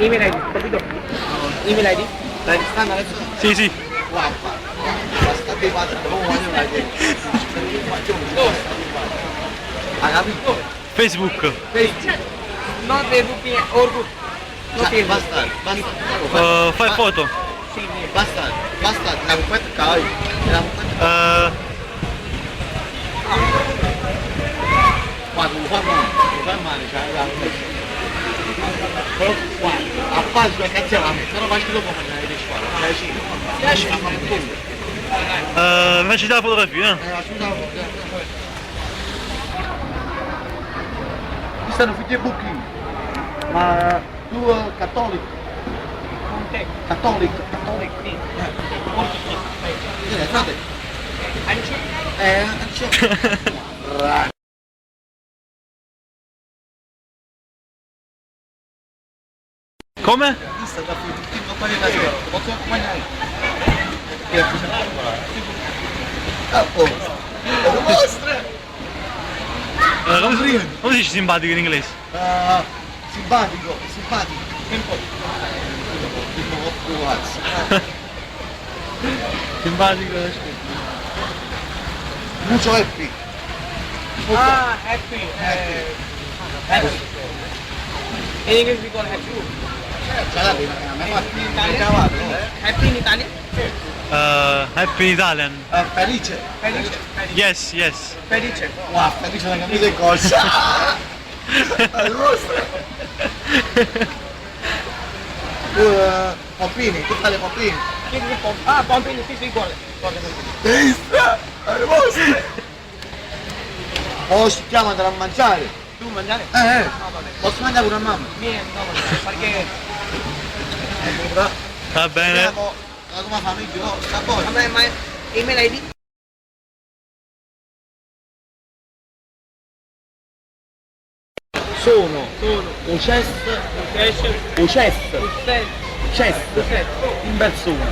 email ID, capito? Email ID? Dai, stanno adesso. Sì, sì. Guarda, basta che vada, non voglio vedere. Hai capito? Facebook. Facebook. Non devi orgo. Non devi basta, basta. Fai foto. Sì, basta, basta, la puoi cai. La puoi. Guarda, lo fa male, cioè la però guarda, a parte che cazziamo, però faccio dopo mangiare di squadra, cioè sì, riesci a fare un po'. Facci la fotografia. Qui stanno figli e buchi, ma tu cattolico? Con te? Cattolico? Cattolico, sì. Frate. Ancio? Come? Vista da qui, non fare la sera, posso accompagnare? Ah, oh, è una mostra! Come si dice simpatico in inglese? Simpatico, simpatico, tempo. Simpatico, mucho happy. Ah, happy. Happy. In English we call happy. Happy in Italian? Happy in Italian. Felice. Felice. Yes, yes. Felice. Wow, felice la camisa di coscia. Pompini, tu fai le pompini. Ah, pompini, sì, sì, guarda. Destra, alle vostre. Oh, si chiama andare a mangiare. Tu mangiare? Posso mangiare con una mamma? Vieni, no, perché... Va bene. Andiamo la tua famiglia, no? Sta buono. Vabbè, ma email ID? Sono un chest in persona.